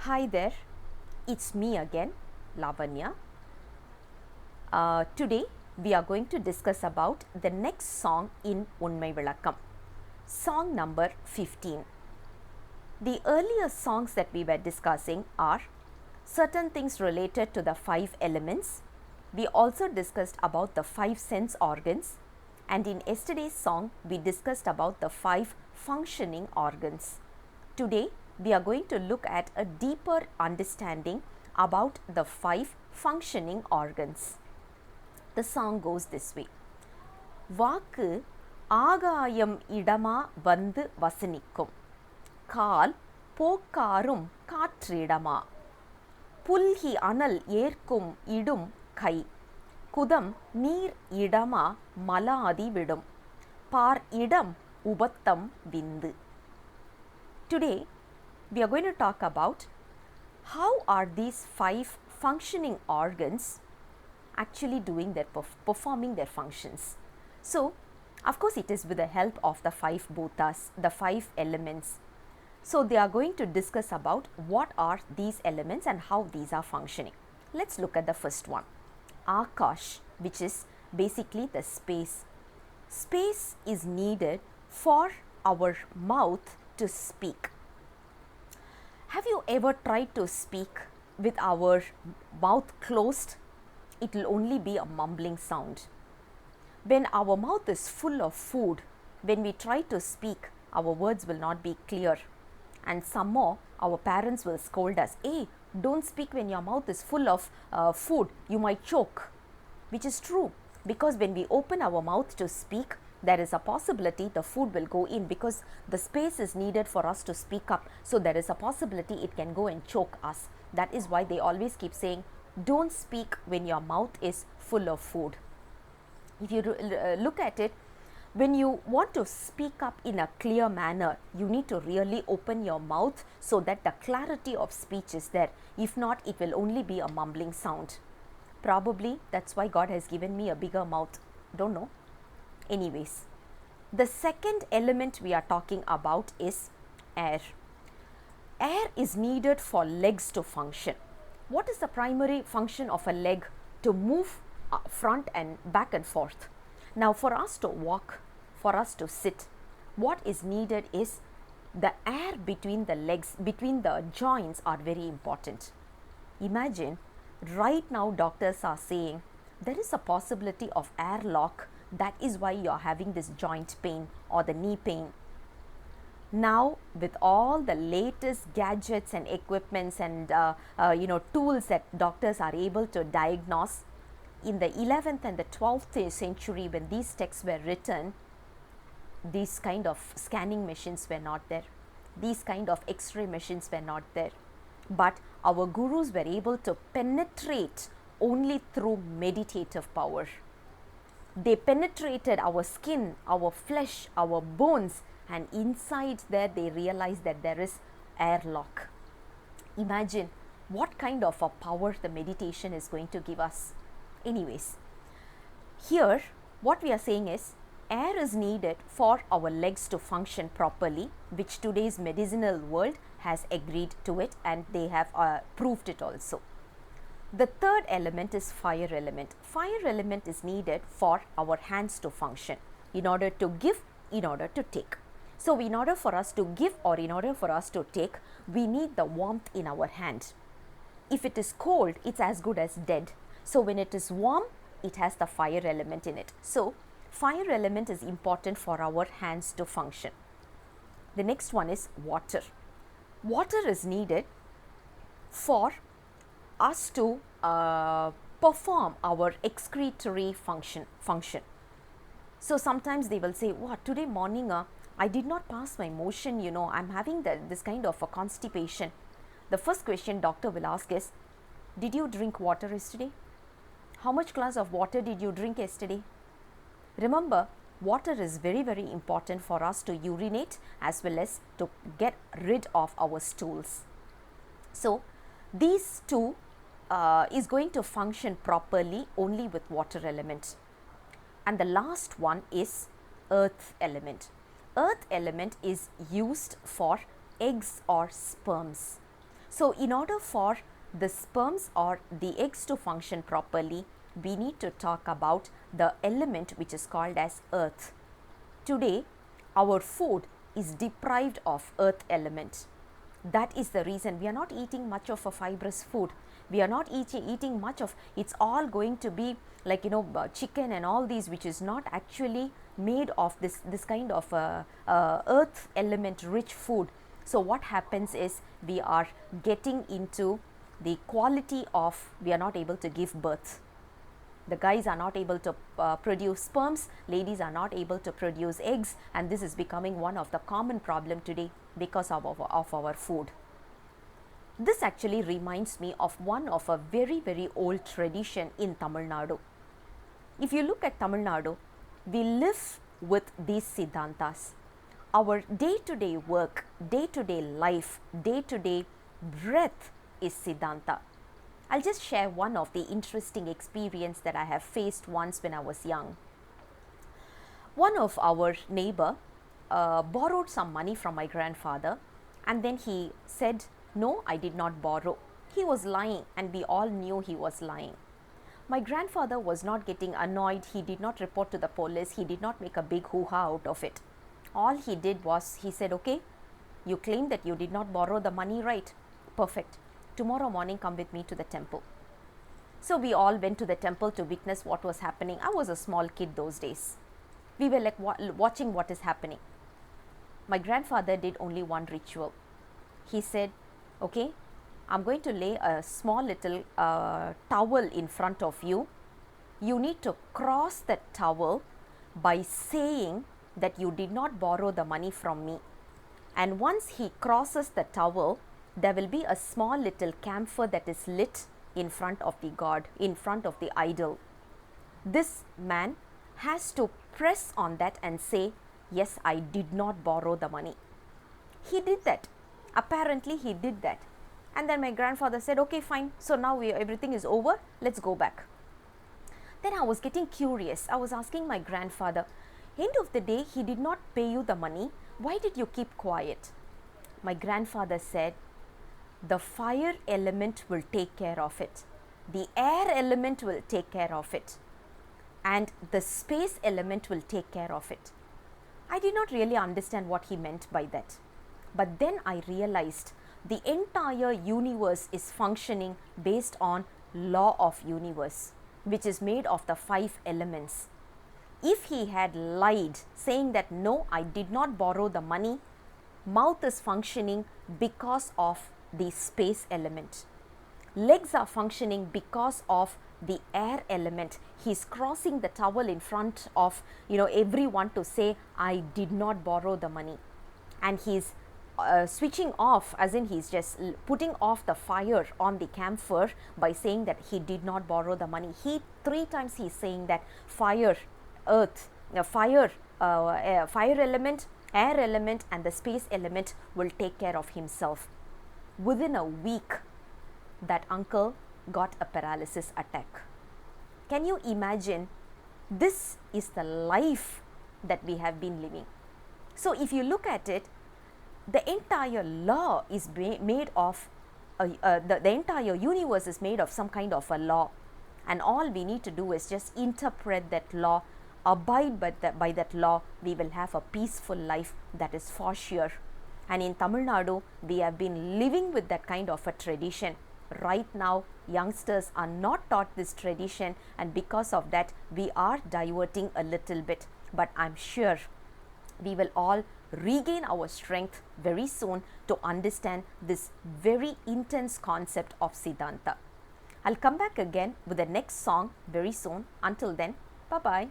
Hi there, it's me again, Lavanya. Today we are going to discuss about the next song in Unmai vilakkam, song number 15. The earlier songs that we were discussing are certain things related to the 5 elements. We also discussed about the 5 sense organs, and in yesterday's song we discussed about the 5 functioning organs. Today we are going to look at a deeper understanding about the 5 functioning organs. The song goes this way. vaakku aagaayam idamaa vandu vasanikkum. கால் போக்காரும் காற்றிடமா. புல்கி அனல் ஏற்கும் இடும் கை. குதம் நீர் இடமா மலாதி விடும். பார் இடம் உபத்தம் விந்து. Today we are going to talk about how are these 5 functioning organs actually doing their performing their functions. So of course it is with the help of the 5 bhutas, the 5 elements. So they are going to discuss about what are these elements and how these are functioning. Let's look at the first one. Akash, which is basically the space. Space is needed for our mouth to speak. Have you ever tried to speak with our mouth closed? It will only be a mumbling sound. When our mouth is full of food, when we try to speak, our words will not be clear. And some more, our parents will scold us, hey, don't speak when your mouth is full of food, you might choke. Which is true, because when we open our mouth to speak, there is a possibility the food will go in, because the space is needed for us to speak up. So there is a possibility it can go and choke us. That is why they always keep saying, don't speak when your mouth is full of food. If you look at it, when you want to speak up in a clear manner, you need to really open your mouth so that the clarity of speech is there. If not, it will only be a mumbling sound. Probably that's why God has given me a bigger mouth. Don't know. Anyways, the second element we are talking about is air. Air is needed for legs to function. What is the primary function of a leg? To move front and back and forth. Now for us to walk, for us to sit, what is needed is the air between the legs, between the joints are very important. Imagine right now doctors are saying there is a possibility of airlock. That is why you are having this joint pain or the knee pain. Now with all the latest gadgets and equipments and tools that doctors are able to diagnose, in the 11th and the 12th century when these texts were written, these kind of scanning machines were not there. These kind of x-ray machines were not there. But our gurus were able to penetrate only through meditative power. They penetrated our skin, our flesh, our bones, and inside there they realized that there is airlock. Imagine what kind of a power the meditation is going to give us. Anyways, here what we are saying is air is needed for our legs to function properly, which today's medicinal world has agreed to it, and they have proved it also. The third element is fire element. Fire element is needed for our hands to function, in order to give, in order to take. So in order for us to give or in order for us to take, we need the warmth in our hand. If it is cold, it's as good as dead. So when it is warm, it has the fire element in it. So fire element is important for our hands to function. The next one is water. Water is needed for us to perform our excretory function. So sometimes they will say, what, today morning I did not pass my motion, I'm having this kind of a constipation. The first question doctor will ask is, did you drink water yesterday? How much glass of water did you drink yesterday? Remember, water is very, very important for us to urinate as well as to get rid of our stools. So these two is going to function properly only with water element. And the last one is earth element. Earth element is used for eggs or sperms. So in order for the sperms or the eggs to function properly, we need to talk about the element which is called as earth. Today, our food is deprived of earth element. That is the reason we are not eating much of a fibrous food. We are not eating much of, it's all going to be like, chicken and all these, which is not actually made of this kind of earth element rich food. So what happens is we are getting into the quality of, we are not able to give birth. The guys are not able to produce sperms, ladies are not able to produce eggs, and this is becoming one of the common problem today because of our food. This actually reminds me of one of a very, very old tradition in Tamil Nadu. If you look at Tamil Nadu, we live with these Siddhantas. Our day-to-day work, day-to-day life, day-to-day breath is Siddhanta. I'll just share one of the interesting experience that I have faced once when I was young. One of our neighbor borrowed some money from my grandfather, and then he said, "No, I did not borrow." He was lying, and we all knew he was lying. My grandfather was not getting annoyed. He did not report to the police. He did not make a big hoo-ha out of it. All he did was, he said, "Okay, you claim that you did not borrow the money, right? Perfect. Tomorrow morning come with me to the temple." So we all went to the temple to witness what was happening. I was a small kid those days. We were like watching what is happening. My grandfather did only one ritual. He said, "Okay, I'm going to lay a small little towel in front of you. You need to cross that towel by saying that you did not borrow the money from me. And once he crosses the towel, there will be a small little camphor that is lit in front of the god, in front of the idol. This man has to press on that and say, 'Yes, I did not borrow the money.'" He did that. Apparently he did that. And then my grandfather said, "Okay, fine. So now everything is over. Let's go back." Then I was getting curious. I was asking my grandfather, end of the day, he did not pay you the money. Why did you keep quiet? My grandfather said, "The fire element will take care of it. The air element will take care of it. And the space element will take care of it." I did not really understand what he meant by that. But then I realized the entire universe is functioning based on law of universe, which is made of the 5 elements. If he had lied, saying that, "No, I did not borrow the money," mouth is functioning because of the space element. Legs are functioning because of the air element. He's crossing the towel in front of everyone to say, "I did not borrow the money." And he's switching off, as in he's just putting off the fire on the camphor by saying that he did not borrow the money. 3 times he's saying that fire, earth, fire element, air element and the space element will take care of himself. Within a week, that uncle got a paralysis attack. Can you imagine? This is the life that we have been living. So if you look at it, the entire law is made of, the entire universe is made of some kind of a law, and all we need to do is just interpret that law, abide by that law. We will have a peaceful life, that is for sure. And in Tamil Nadu, we have been living with that kind of a tradition. Right now, youngsters are not taught this tradition, and because of that, we are diverting a little bit. But I'm sure we will all regain our strength very soon to understand this very intense concept of Siddhanta. I'll come back again with the next song very soon. Until then, bye-bye.